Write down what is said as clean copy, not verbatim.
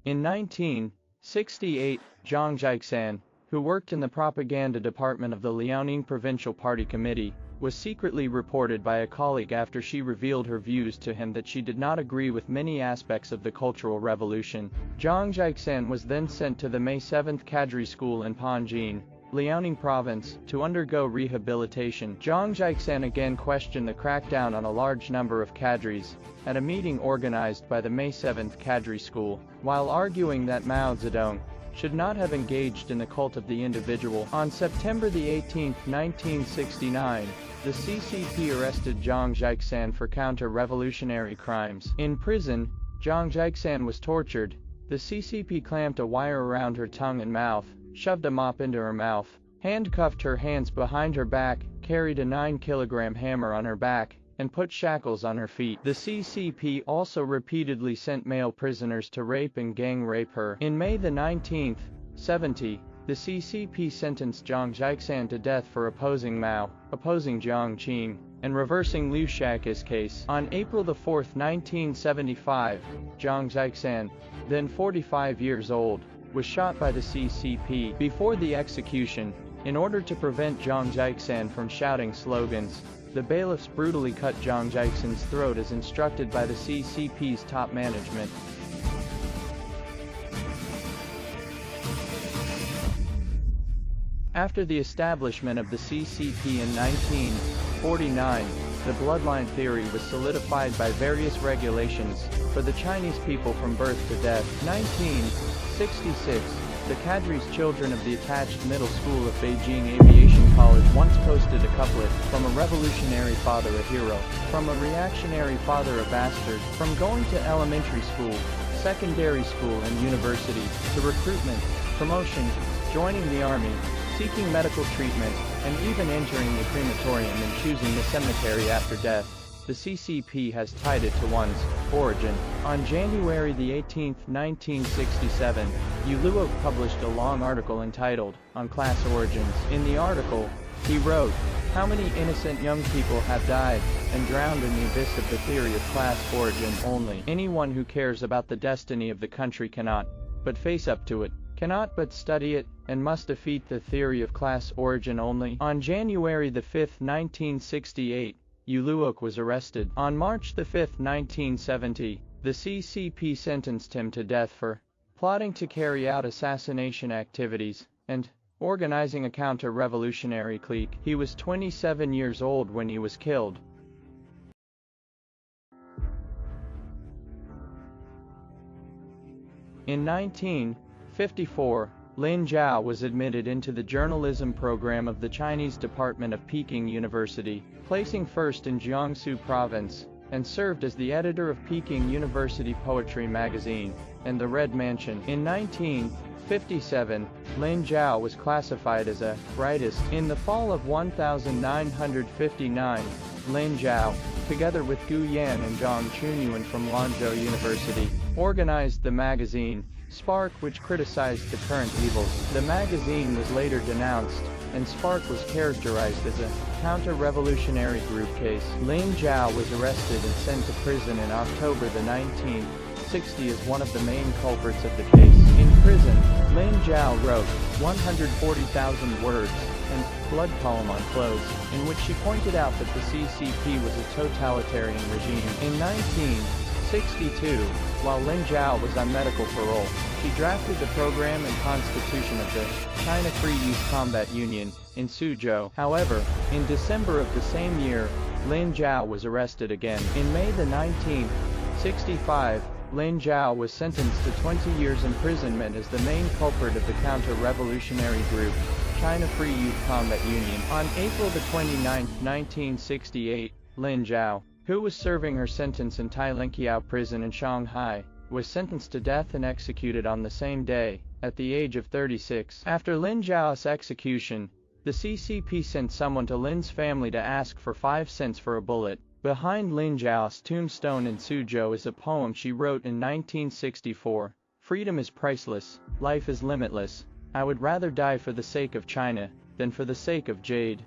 In 1968, Zhang Zhixin, who worked in the propaganda department of the Liaoning Provincial Party Committee, was secretly reported by a colleague after she revealed her views to him that she did not agree with many aspects of the Cultural Revolution. Zhang Zhixin was then sent to the May 7th Cadre School in Panjin, Liaoning Province, to undergo rehabilitation. Zhang Zhixin again questioned the crackdown on a large number of cadres at a meeting organized by the May 7th Cadre School, while arguing that Mao Zedong should not have engaged in the cult of the individual. On September 18, 1969, the CCP arrested Zhang Zhixin for counter-revolutionary crimes. In prison, Zhang Zhixin was tortured. The CCP clamped a wire around her tongue and mouth, shoved a mop into her mouth, handcuffed her hands behind her back, carried a 9-kilogram hammer on her back, and put shackles on her feet. The CCP also repeatedly sent male prisoners to rape and gang rape her. In May 19, 1970, the CCP sentenced Zhang Zhixin to death for opposing Mao, opposing Jiang Qing, and reversing Liu Shaqi's case. On April 4, 1975, Zhang Zhixin, then 45 years old, was shot by the CCP. Before the execution, in order to prevent Zhang Zhixin from shouting slogans, the bailiffs brutally cut Zhang Zhixin's throat as instructed by the CCP's top management. After the establishment of the CCP in 1949, the bloodline theory was solidified by various regulations for the Chinese people from birth to death. 1966, the cadre's children of the attached middle school of Beijing Aviation College once posted a couplet: "From a revolutionary father a hero, from a reactionary father a bastard, from going to elementary school, secondary school and university, to recruitment, promotion, joining the army, seeking medical treatment, and even entering the crematorium and choosing the cemetery after death." The CCP has tied it to one's origin. On January 18, 1967, Luoke published a long article entitled, "On Class Origins." In the article, he wrote, "How many innocent young people have died and drowned in the abyss of the theory of class origin only? Anyone who cares about the destiny of the country cannot but face up to it, cannot but study it, and must defeat the theory of class origin only." On January 5, 1968, Luoke was arrested. On March 5, 1970, the CCP sentenced him to death for plotting to carry out assassination activities and organizing a counter-revolutionary clique. He was 27 years old when he was killed. In 1954, Lin Zhao was admitted into the journalism program of the Chinese Department of Peking University, placing first in Jiangsu Province, and served as the editor of Peking University Poetry Magazine and the Red Mansion. In 1957, Lin Zhao was classified as a rightist. In the fall of 1959, Lin Zhao, together with Gu Yan and Zhang Chunyuan from Lanzhou University, organized the magazine Spark, which criticized the current evils. The magazine was later denounced, and Spark was characterized as a counter-revolutionary group case. Lin Zhao was arrested and sent to prison in October 1960 as one of the main culprits of the case. In prison, Lin Zhao wrote 140,000 words and blood poem on clothes, in which she pointed out that the CCP was a totalitarian regime. In 1962, while Lin Zhao was on medical parole, she drafted the program and constitution of the China Free Youth Combat Union in Suzhou. However, in December of the same year, Lin Zhao was arrested again. In May 1965, Lin Zhao was sentenced to 20 years imprisonment as the main culprit of the counter-revolutionary group, China Free Youth Combat Union. On April 29, 1968, Lin Zhao, who was serving her sentence in Tailinqiao prison in Shanghai, was sentenced to death and executed on the same day, at the age of 36. After Lin Zhao's execution, the CCP sent someone to Lin's family to ask for 5 cents for a bullet. Behind Lin Zhao's tombstone in Suzhou is a poem she wrote in 1964. "Freedom is priceless, life is limitless. I would rather die for the sake of China than for the sake of jade."